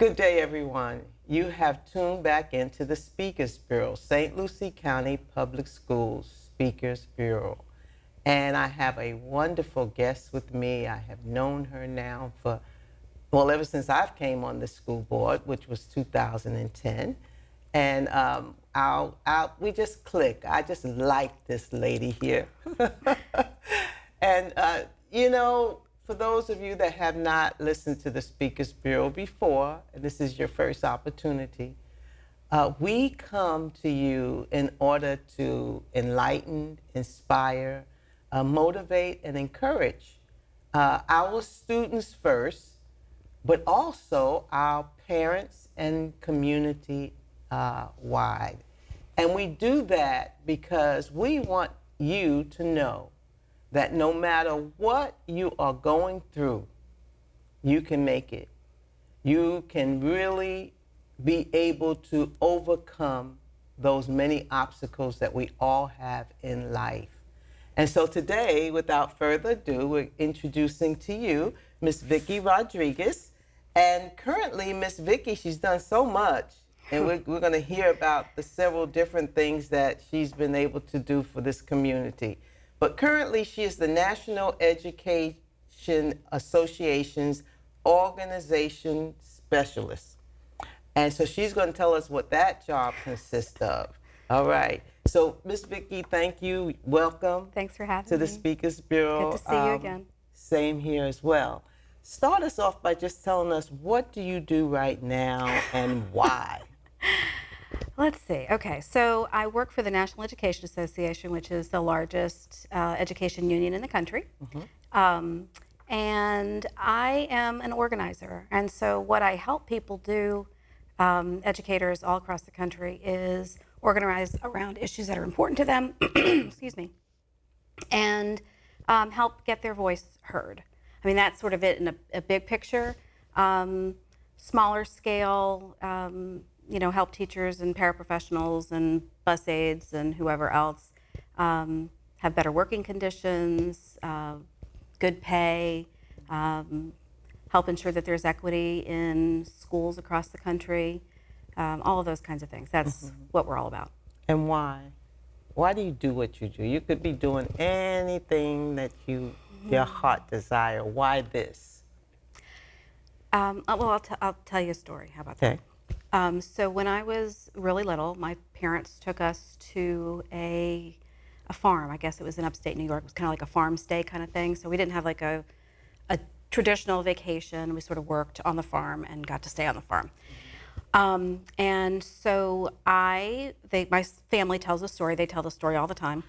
Good day, everyone. You have tuned back into the Speakers Bureau, St. Lucie County Public Schools Speakers Bureau. And I have a wonderful guest with me. I have known her now for, well, ever since I've came on the school board, which was 2010. And we just click. I just like this lady here. And, for those of you that have not listened to the Speakers Bureau before, and this is your first opportunity, we come to you in order to enlighten, inspire, motivate, and encourage our students first, but also our parents and community wide. And we do that because we want you to know that no matter what you are going through, you can make it. You can really be able to overcome those many obstacles that we all have in life. And so today, without further ado, we're introducing to you Miss Vicki Rodriguez. And currently, Miss Vicki, she's done so much, and we're going to hear about the several different things that she's been able to do for this community. But currently, she is the National Education Association's Organization Specialist. And so she's going to tell us what that job consists of. All right. So, Ms. Vicki, thank you. Welcome. Thanks for having me. To the Speakers Bureau. Good to see you again. Same here as well. Start us off by just telling us, what do you do right now and why? Let's see. Okay, so I work for the National Education Association, which is the largest education union in the country. And I am an organizer. And so what I help people do, educators all across the country, is organize around issues that are important to them, excuse me, and help get their voice heard. I mean, that's sort of it in a big picture. Smaller scale, help teachers and paraprofessionals and bus aides and whoever else have better working conditions, good pay, help ensure that there's equity in schools across the country, all of those kinds of things. That's what we're all about. And why? Why do you do what you do? You could be doing anything that your heart desire. Why this? Well, I'll tell you a story. How about that? So when I was really little, my parents took us to a farm. I guess it was in upstate New York. It was kind of like a farm stay kind of thing. So we didn't have like a traditional vacation. We sort of worked on the farm and got to stay on the farm. And so my family tells a story. They tell the story all the time,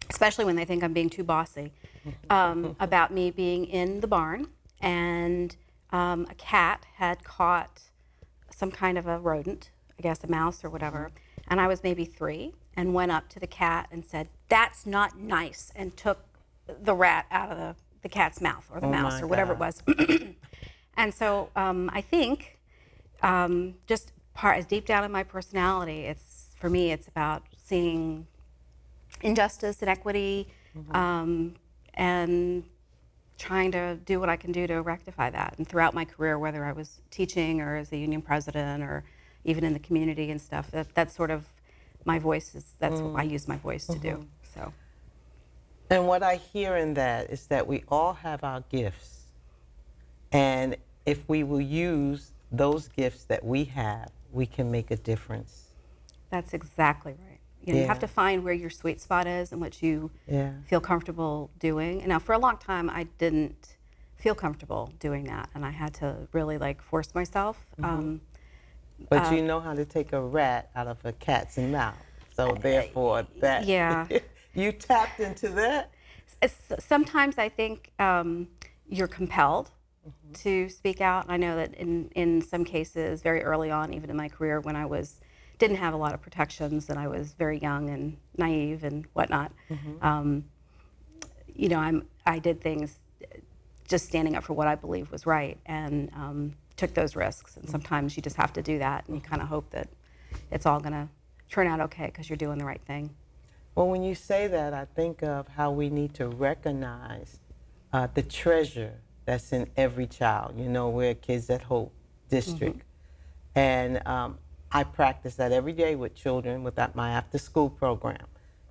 especially when they think I'm being too bossy, about me being in the barn and a cat had caught some kind of a rodent, I guess a mouse or whatever, and I was maybe 3 and went up to the cat and said, "That's not nice," and took the rat out of the cat's mouth or the mouse or whatever it was. And so I think just deep down in my personality, for me it's about seeing injustice and equity and trying to do what I can do to rectify that. And throughout my career, whether I was teaching or as a union president or even in the community and stuff, that's sort of my voice. That's what I use my voice to do. So. And what I hear in that is that we all have our gifts. And if we will use those gifts that we have, we can make a difference. That's exactly right. You have to find where your sweet spot is and what you feel comfortable doing. And now, for a long time, I didn't feel comfortable doing that, and I had to really force myself. But you know how to take a rat out of a cat's mouth, so therefore that you tapped into that. Sometimes I think you're compelled to speak out. I know that in some cases, very early on, even in my career, when I didn't have a lot of protections and I was very young and naive and whatnot. I did things just standing up for what I believed was right and took those risks. And sometimes you just have to do that and you kind of hope that it's all going to turn out okay because you're doing the right thing. Well, when you say that, I think of how we need to recognize the treasure that's in every child. We're Kids at Hope District. And I practice that every day with children with my after-school program.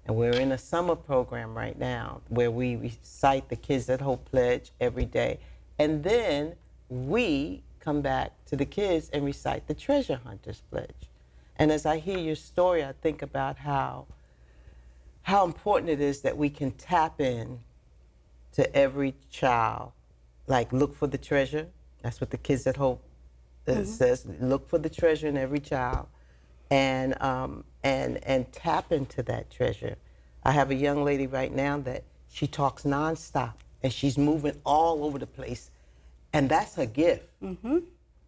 And we're in a summer program right now where we recite the Kids That Hope Pledge every day. And then we come back to the kids and recite the Treasure Hunters Pledge. And as I hear your story, I think about how important it is that we can tap in to every child. Like, look for the treasure. That's what the Kids That Hope says. Look for the treasure in every child, and tap into that treasure. I have a young lady right now that she talks nonstop, and she's moving all over the place, and that's her gift.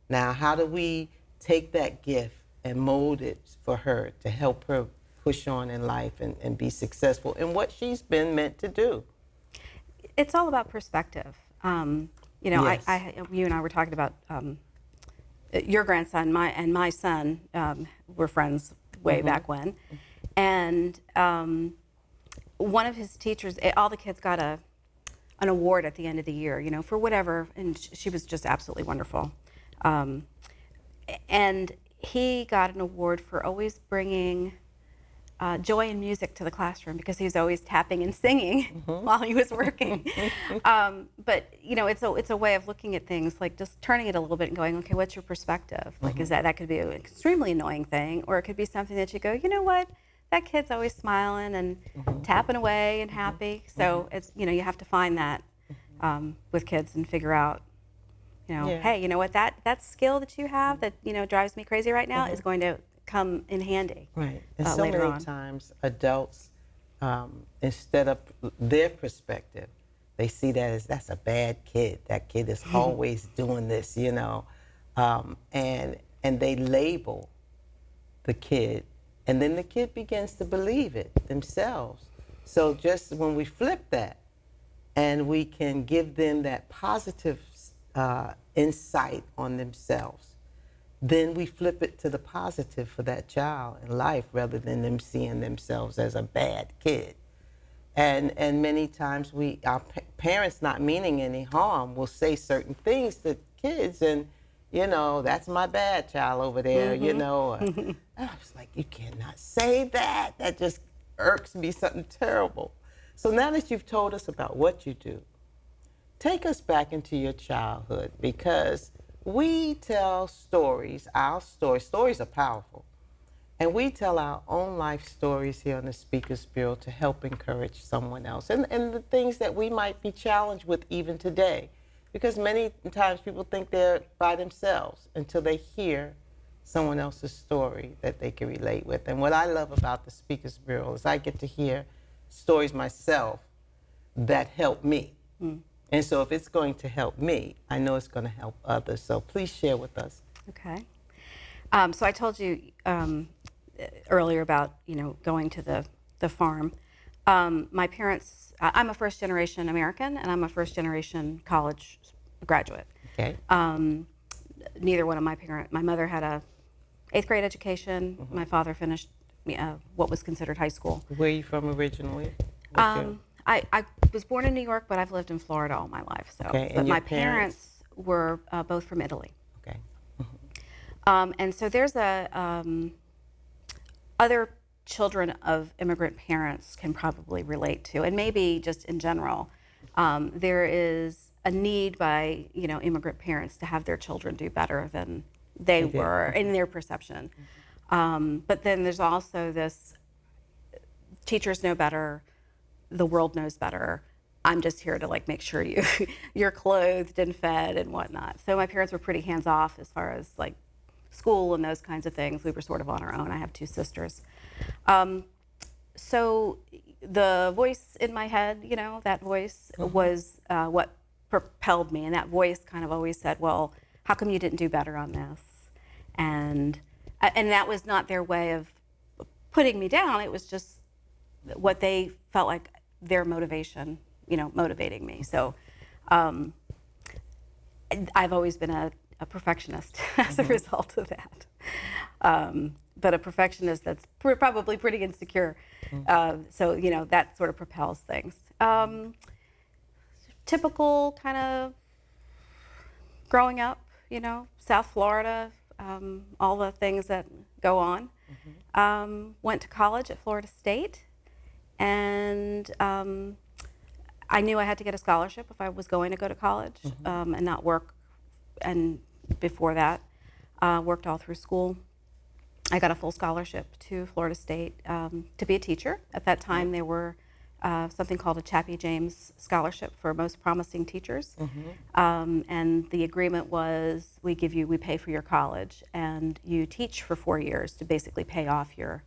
Now, how do we take that gift and mold it for her to help her push on in life and be successful in what she's been meant to do? It's all about perspective. You know, Yes. you and I were talking about your grandson, my son were friends way back when, and one of his teachers, all the kids got an award at the end of the year, you know, for whatever, and she was just absolutely wonderful. And he got an award for always bringing joy and music to the classroom, because he was always tapping and singing while he was working. But you know, it's a way of looking at things, like just turning it a little bit and going, okay, what's your perspective? Like, is that could be an extremely annoying thing, or it could be something that you go, you know what, that kid's always smiling and tapping away and happy. So it's, you know, you have to find that with kids and figure out, you know, hey, you know what, that skill that you have that, you know, drives me crazy right now is going to come in handy. Right. And so later many on. times adults, instead of their perspective, they see that as, that's a bad kid. That kid is always doing this, you know. And they label the kid, and then the kid begins to believe it themselves. So just when we flip that, and we can give them that positive insight on themselves, then we flip it to the positive for that child in life, rather than them seeing themselves as a bad kid. And many times our parents, not meaning any harm, will say certain things to kids, and, you know, that's my bad child over there, you know. And I was like, you cannot say that. That just irks me, something terrible. So now that you've told us about what you do, take us back into your childhood, because we tell stories, our stories. Stories are powerful. And we tell our own life stories here on the Speakers Bureau to help encourage someone else. And the things that we might be challenged with even today. Because many times people think they're by themselves until they hear someone else's story that they can relate with. And what I love about the Speakers Bureau is I get to hear stories myself that help me. And so if it's going to help me, I know it's going to help others. So please share with us. Okay. So I told you earlier about, you know, going to the farm. My parents, I'm a first-generation American, and I'm a first-generation college graduate. Okay. Neither one of my mother had a 8th grade education. My father finished what was considered high school. Where are you from originally? I was born in New York, but I've lived in Florida all my life. So, Okay. but And my your parents were both from Italy. Okay. And so there's other children of immigrant parents can probably relate to, and maybe just in general, there is a need by, you know, immigrant parents to have their children do better than they were in their perception. But then there's also this, teachers know better, the world knows better. I'm just here to, like, make sure you're clothed and fed and whatnot. So my parents were pretty hands off as far as, like, school and those kinds of things. We were sort of on our own. I have 2 sisters. So the voice in my head, you know, that voice was what propelled me. And that voice kind of always said, well, how come you didn't do better on this? And that was not their way of putting me down. It was just what they felt like their motivation, you know, motivating me. So I've always been a perfectionist as a result of that. But a perfectionist that's probably pretty insecure. So, you know, that sort of propels things. Typical kind of growing up, you know, South Florida. all the things that go on. Went to college at Florida State, and I knew I had to get a scholarship if I was going to go to college and not work. And before that, worked all through school. I got a full scholarship to Florida State to be a teacher. At that time, there were something called a Chappie James Scholarship for most promising teachers. And the agreement was we pay for your college, and you teach for 4 years to basically pay off your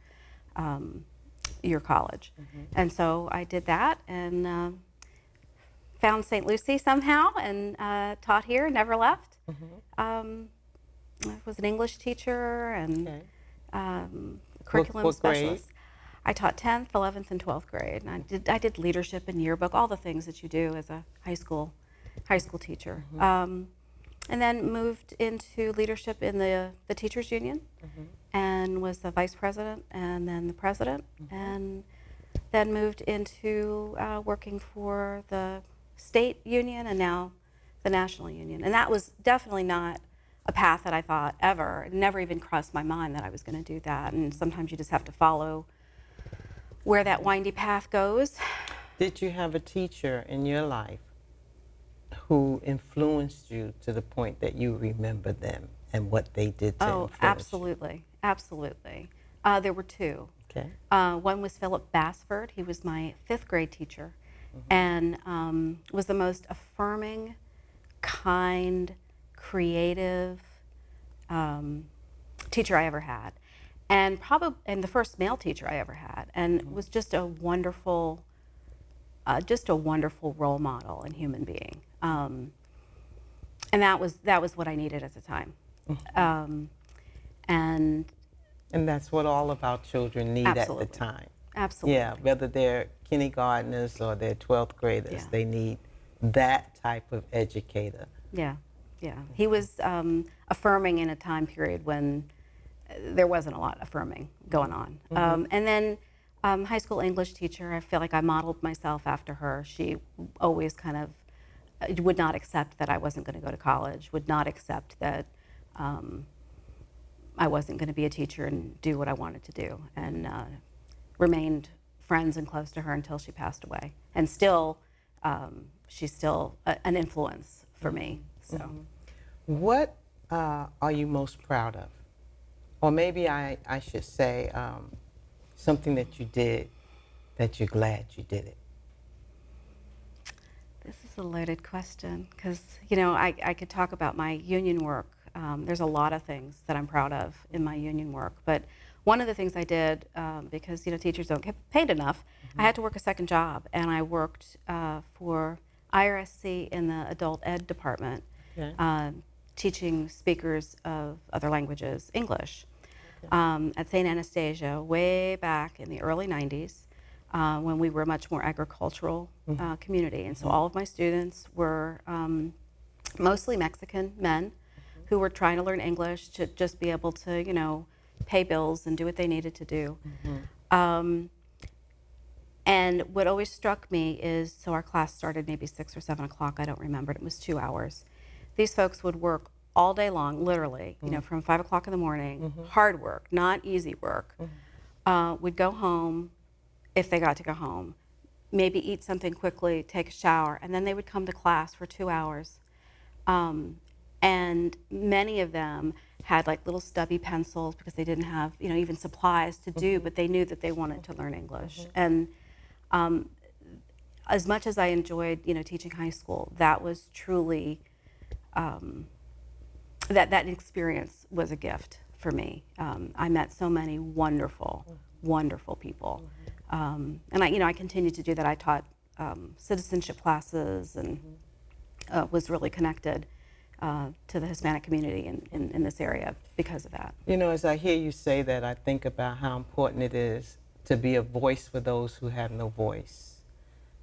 college. And so I did that and found St. Lucie somehow and taught here, never left. I was an English teacher and curriculum what grade? specialist. I taught 10th, 11th, and 12th grade. And I did leadership and yearbook, all the things that you do as a high school teacher. And then moved into leadership in the teachers union and was the vice president and then the president. And then moved into working for the state union and now the national union. And that was definitely not a path that I thought ever. It never even crossed my mind that I was going to do that. And sometimes you just have to follow where that windy path goes. Did you have a teacher in your life who influenced you to the point that you remember them and what they did to influence absolutely, you? Absolutely. There were two. Okay. One was Philip Bassford. He was my 5th grade teacher and was the most affirming, kind, creative teacher I ever had. And the first male teacher I ever had, and was just a wonderful role model and human being. And that was what I needed at the time. And that's what all of our children need absolutely. at the time. Absolutely. Yeah, whether they're kindergartners or they're 12th graders, they need that type of educator. Yeah. He was affirming in a time period when there wasn't a lot affirming going on. And then high school English teacher, I feel like I modeled myself after her. She always kind of would not accept that I wasn't going to go to college, would not accept that I wasn't going to be a teacher and do what I wanted to do, and remained friends and close to her until she passed away. And still, she's still an influence for me. So, what are you most proud of? Or maybe I should say something that you did that you're glad you did it. This is a loaded question because, I could talk about my union work. There's a lot of things that I'm proud of in my union work. But one of the things I did, because, teachers don't get paid enough, I had to work a second job. And I worked for IRSC in the adult ed department, teaching speakers of other languages English. At St. Anastasia way back in the early 90s when we were a much more agricultural community. And so all of my students were mostly Mexican men who were trying to learn English to just be able to, pay bills and do what they needed to do. And what always struck me is, so our class started maybe 6 or 7 o'clock, I don't remember, it was 2 hours. These folks would work all day long, literally, from 5 o'clock in the morning, hard work, not easy work. Would go home, if they got to go home, maybe eat something quickly, take a shower, and then they would come to class for 2 hours. And many of them had like little stubby pencils because they didn't have, even supplies to do, but they knew that they wanted to learn English. And as much as I enjoyed, teaching high school, that was truly, that experience was a gift for me. I met so many wonderful, wonderful people. And I continued to do that. I taught citizenship classes and was really connected to the Hispanic community in this area because of that. As I hear you say that, I think about how important it is to be a voice for those who have no voice.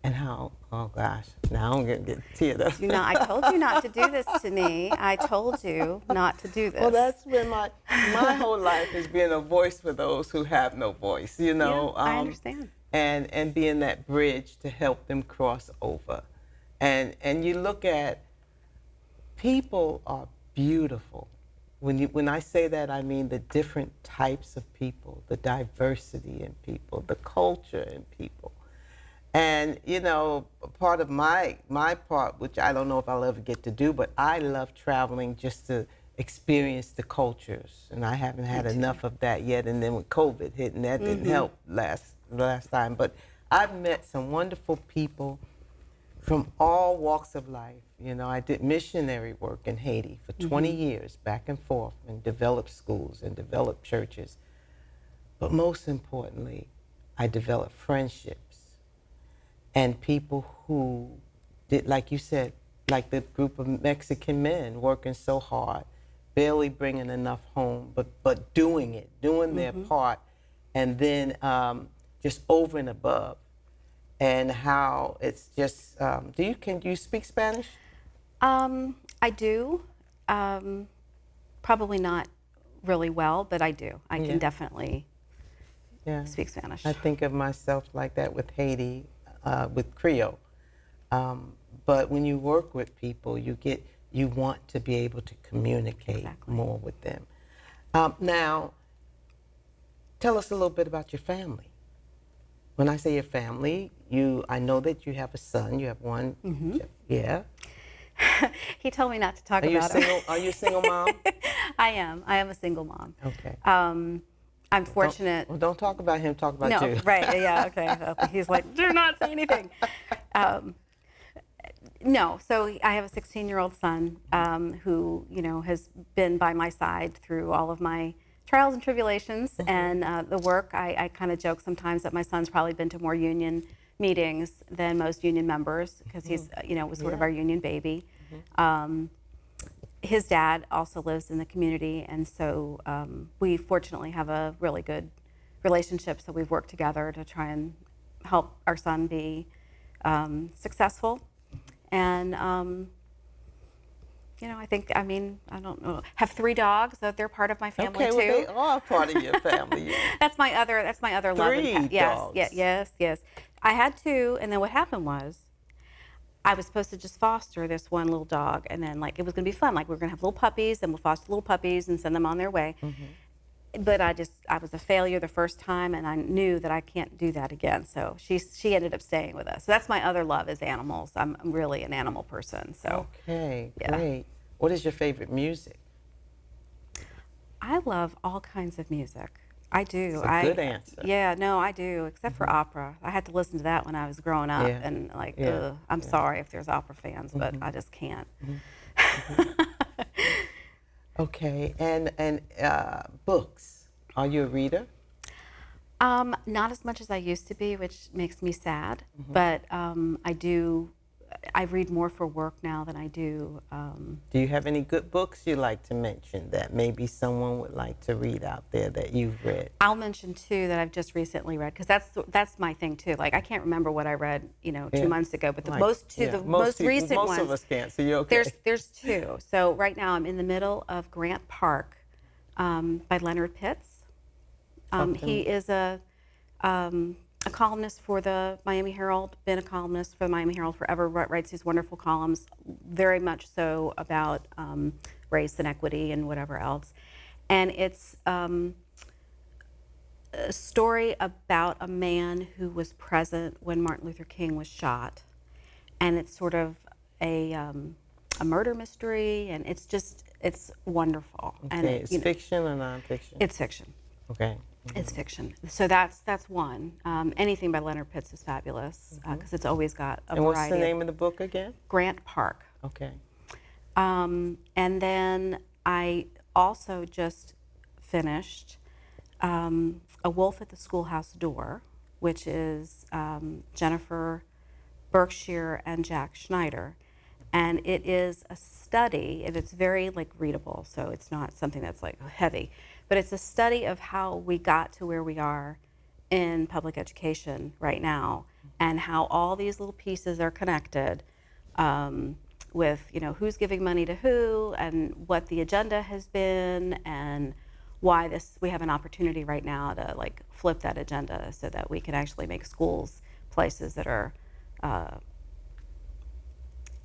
And how, oh gosh, now I'm going to get teared up. I told you not to do this to me. I told you not to do this. Well, that's been my whole life has been a voice for those who have no voice, Yeah, I understand. And being that bridge to help them cross over. And you look at, people are beautiful. when I say that, I mean the different types of people, the diversity in people, the culture in people. And part of my part, which I don't know if I'll ever get to do, but I love traveling just to experience the cultures, and I haven't had enough of that yet. And then with COVID hit, and that didn't help last time. But I've met some wonderful people from all walks of life. I did missionary work in Haiti for 20 years, back and forth, and developed schools and developed churches. But most importantly, I developed friendships and people who did, like you said, like the group of Mexican men working so hard, barely bringing enough home, but doing their part, and then just over and above. And how it's just, can you speak Spanish? I do. Probably not really well, but I do. I can definitely speak Spanish. I think of myself like that with Haiti, with Creole. But when you work with people, you want to be able to communicate more with them. Now, tell us a little bit about your family. When I say your family, I know that you have a son. You have one. Yeah. He told me not to talk about it. Are you a single mom? I am. I am a single mom. Okay. I'm fortunate. Don't talk about him. Talk about you. No, right. Yeah. Okay. He's like, do not say anything. No. So I have a 16-year-old son who, has been by my side through all of my trials and tribulations and the work. I kind of joke sometimes that my son's probably been to more union meetings than most union members because he's, was sort of our union baby. His dad also lives in the community, and so we fortunately have a really good relationship, so we've worked together to try and help our son be successful. And I don't know. Have 3 dogs. So they're part of my family too. Okay, well, they are part of your family. That's my other love. 3 dogs. Yes. I had 2, and then what happened was, I was supposed to just foster this one little dog, and then it was going to be fun. We were going to have little puppies, and we'll foster little puppies and send them on their way. But I was a failure the first time, and I knew that I can't do that again. So she ended up staying with us. So that's my other love is animals. I'm really an animal person. So okay, great. What is your favorite music? I love all kinds of music. I do. That's a good answer. Yeah, no, I do, except for opera. I had to listen to that when I was growing up, and I'm sorry if there's opera fans, but I just can't. Okay, and books. Are you a reader? Not as much as I used to be, which makes me sad. But I do. I read more for work now than I do. Do you have any good books you like to mention that maybe someone would like to read out there that you've read? I'll mention 2 that I've just recently read because that's my thing too. I can't remember what I read, 2 months ago, but the most recent ones. Most of us can't. So you're okay. There's 2. So right now I'm in the middle of Grant Park by Leonard Pitts. He is a columnist for the Miami Herald, been a columnist for the Miami Herald forever, writes these wonderful columns, very much so about race and equity and whatever else. And it's a story about a man who was present when Martin Luther King was shot. And it's sort of a murder mystery, and it's wonderful. Okay, and it's fiction or nonfiction? It's fiction. Okay. It's fiction. So that's one. Anything by Leonard Pitts is fabulous because it's always got a variety. And what's the name of the book again? Grant Park. Okay. And then I also just finished A Wolf at the Schoolhouse Door, which is Jennifer Berkshire and Jack Schneider. And it is a study, and it's very readable, so it's not something that's heavy, but it's a study of how we got to where we are in public education right now, and how all these little pieces are connected with who's giving money to who, and what the agenda has been, and why we have an opportunity right now to flip that agenda so that we can actually make schools places that are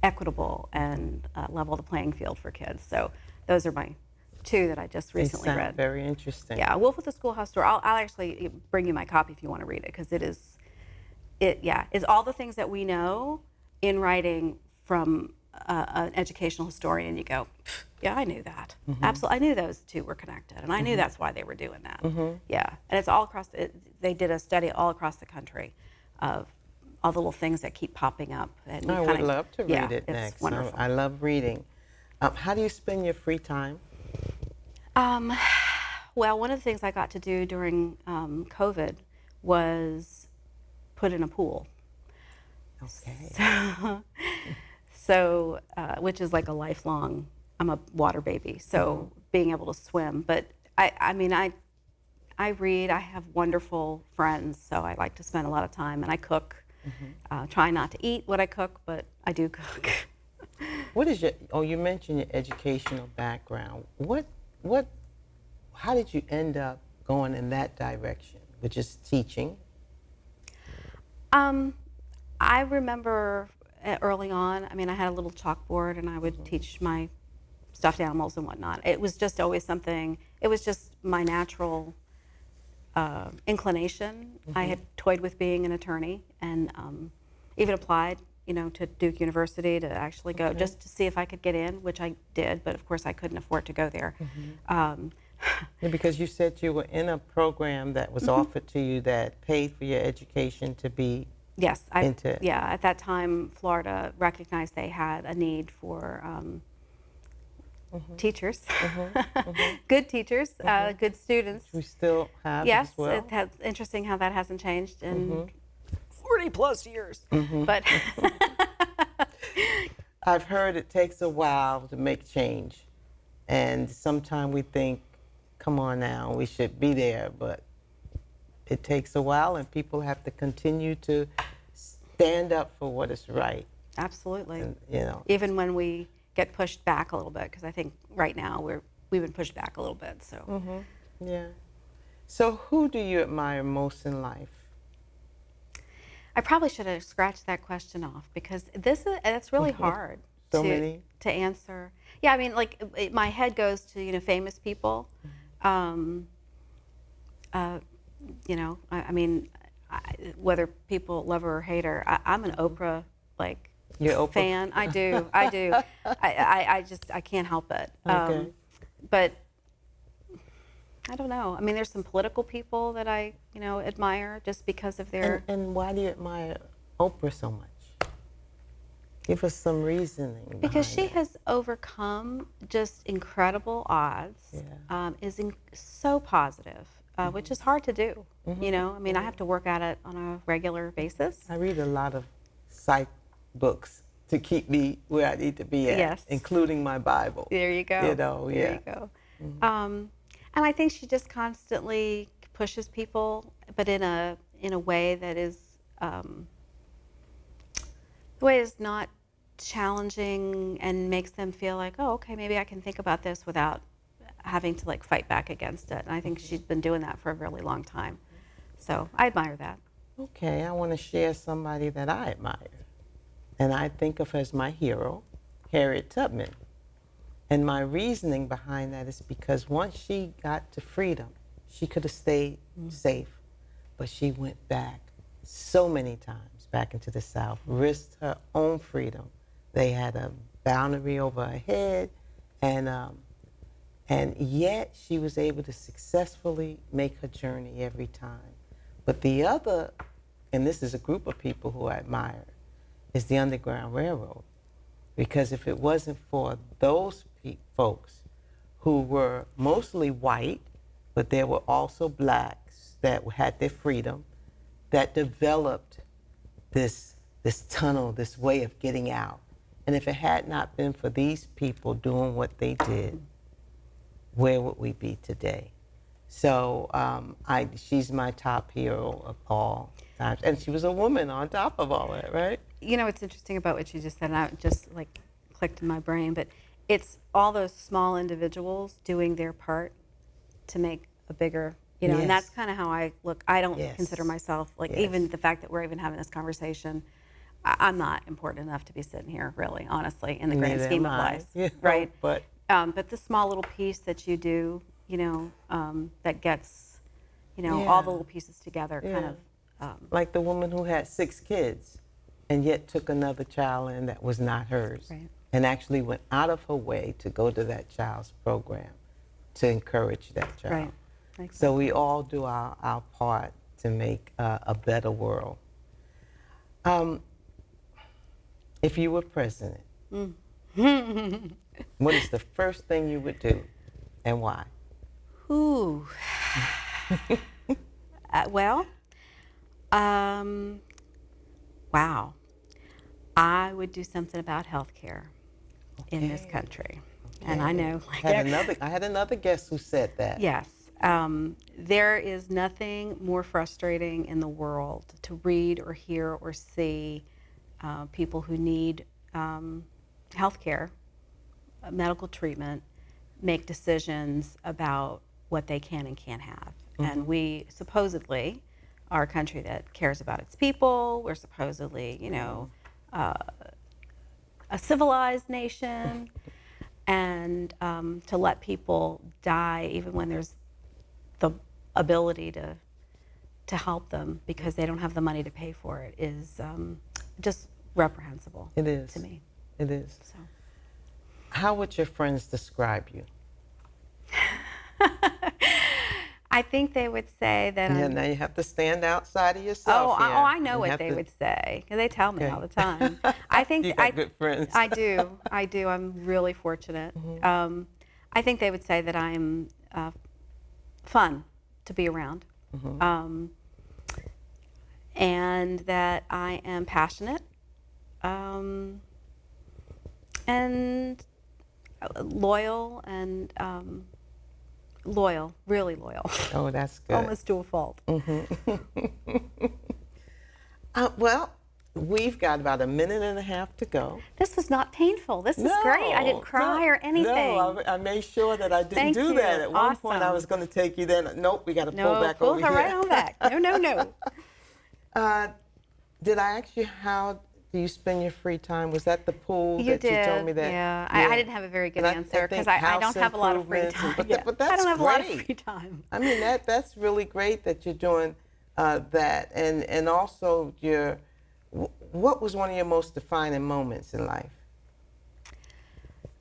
equitable and level the playing field for kids. So those are my two that I just They recently sound read. very interesting. Yeah, Wolf at the Schoolhouse Door. I'll actually bring you my copy if you want to read it, because it's all the things that we know in writing from an educational historian. You go, yeah, I knew that. Absolutely, I knew those two were connected, and I knew that's why they were doing that. Yeah, and it's all across. They did a study all across the country of all the little things that keep popping up. And I would love to read it it's next. wonderful. I love reading. How do you spend your free time? Well, one of the things I got to do during COVID was put in a pool. Okay. So, which is like a lifelong, I'm a water baby, so being able to swim. But I mean, I read, I have wonderful friends, so I like to spend a lot of time, and I cook. Try not to eat what I cook, but I do cook. What is you mentioned your educational background. How did you end up going in that direction, which is teaching? I remember early on, I mean, I had a little chalkboard and I would teach my stuffed animals and whatnot. It was just always something, it was just my natural inclination. I had toyed with being an attorney and even applied, to Duke University to actually go just to see if I could get in, which I did, but of course I couldn't afford to go there. Yeah, because you said you were in a program that was offered to you that paid for your education to be Yes, into it. Yeah, at that time, Florida recognized they had a need for teachers, good teachers, good students. We still have Yes, as well. it's interesting how that hasn't changed in 40 plus years. But I've heard it takes a while to make change, and sometimes we think, come on now, we should be there, but it takes a while, and people have to continue to stand up for what is right. absolutely, And, even when we get pushed back a little bit, because I think right now we've been pushed back a little bit. So yeah. So who do you admire most in life? I probably should have scratched that question off, because it's really hard So to many? to answer. Yeah, I mean, like my head goes to famous people. I mean, whether people love her or hate her, I'm an Oprah You're Oprah? fan. I do. I can't help it. Okay. But I don't know. I mean, there's some political people that I admire just because of their. And why do you admire Oprah so much? Give us some reasoning. Because she behind it. has overcome just incredible odds, Yeah. is so positive, which is hard to do. I mean, I have to work at it on a regular basis. I read a lot of psych books to keep me where I need to be at, Yes. including my Bible. There you go. There you go. And I think she just constantly pushes people, but in a way that is not challenging and makes them feel like, oh, okay, maybe I can think about this without having to fight back against it. And I think she's been doing that for a really long time. So I admire that. Okay, I want to share somebody that I admire. And I think of her as my hero, Harriet Tubman. And my reasoning behind that is because once she got to freedom, she could have stayed safe, but she went back so many times back into the South, risked her own freedom. They had a boundary over her head, and yet she was able to successfully make her journey every time. But the other, and this is a group of people who I admire, is the Underground Railroad. Because if it wasn't for those folks who were mostly white, but there were also blacks that had their freedom, that developed this tunnel, this way of getting out. And if it had not been for these people doing what they did, where would we be today? So she's my top hero of all times. And she was a woman on top of all that, right? It's interesting about what you just said, and it just clicked in my brain, but it's all those small individuals doing their part to make a bigger, Yes. and that's kind of how I look. I don't Yes. consider myself, Yes. even the fact that we're even having this conversation, I'm not important enough to be sitting here, really, honestly, in the grand Neither scheme am of I, life, you know, right? but But the small little piece that you do, that gets, all the little pieces together, kind Yeah. of. Like the woman who had 6 kids and yet took another child in that was not hers, Right. and actually went out of her way to go to that child's program to encourage that child. Right. So we Exactly. all do our part to make a better world. If you were president, what is the first thing you would do and why? Ooh. Well, wow. I would do something about healthcare in this Okay. country. And I know, like, I had another guest who said that. yes, there is nothing more frustrating in the world to read or hear or see people who need health care, medical treatment, make decisions about what they can and can't have. And we supposedly are a country that cares about its people. We're supposedly, a civilized nation. And to let people die even when there's the ability to help them because they don't have the money to pay for it is just reprehensible. It is. To me. It is. So. How would your friends describe you? I think they would say that Yeah, I'm. now you have to stand outside of yourself. Here. I know You what have they to- would say because they tell me Okay. all the time. I think You got good friends. I do. I'm really fortunate. I think they would say that I'm fun to be around, and that I am passionate, and loyal, and really loyal, Oh, that's good. almost to a fault. Well, we've got about a minute and a half to go. This was not painful. This is great. I didn't cry or anything. No, I made sure that I didn't Thank do you. that. At one point, I Awesome. was going to take you there. Nope, we got to pull back pull over her here. right on back. No. Did I ask you how do you spend your free time? Was that the pool You that did. you told me that? Yeah. I didn't have a very good And I answer because think I don't house have a lot of free improvements time. and- but that's I don't have a lot of great. free time. I mean, that's really great that you're doing that. And also, what was one of your most defining moments in life?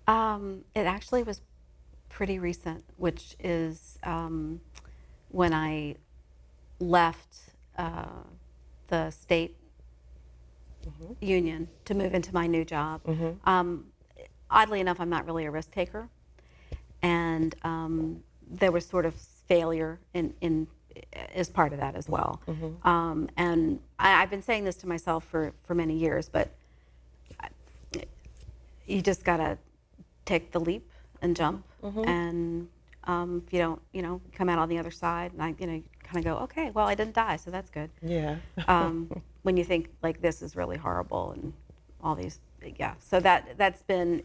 It actually was pretty recent, which is when I left the state union to move into my new job. Oddly enough, I'm not really a risk taker, and there was sort of failure in as part of that as well. And I've been saying this to myself for many years, but you just gotta take the leap and jump, and if you don't, come out on the other side, and you kind of go, okay, well, I didn't die, so that's good. Yeah. When you think like this is really horrible and all these, yeah. So that's been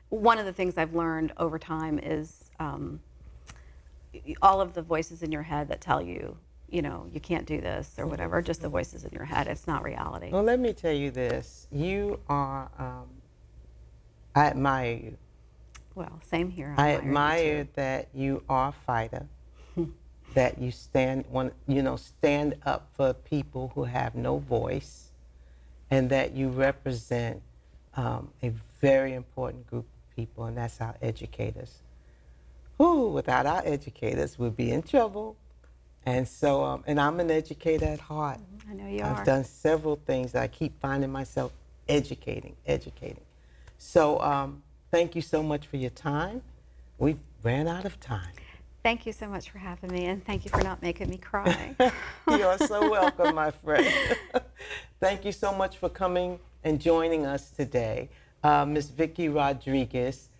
one of the things I've learned over time is all of the voices in your head that tell you, you can't do this or whatever, just the voices in your head. It's not reality. Well, let me tell you this. You are, I admire you. Well, same here. I you admire too. that you are a fighter, that you stand up for people who have no voice, and that you represent a very important group of people, and that's our educators. Who, without our educators, we'd be in trouble. And so, and I'm an educator at heart. I know you I've are. done several things that I keep finding myself educating. So thank you so much for your time. We ran out of time. Thank you so much for having me, and thank you for not making me cry. You're so welcome, my friend. Thank you so much for coming and joining us today. Ms. Vicki Rodriguez,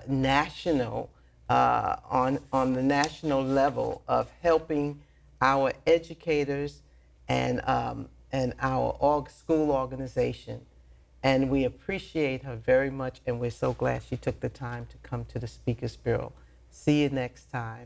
national, on the national level of helping our educators and our school organization. And we appreciate her very much, and we're so glad she took the time to come to the Speakers Bureau. See you next time.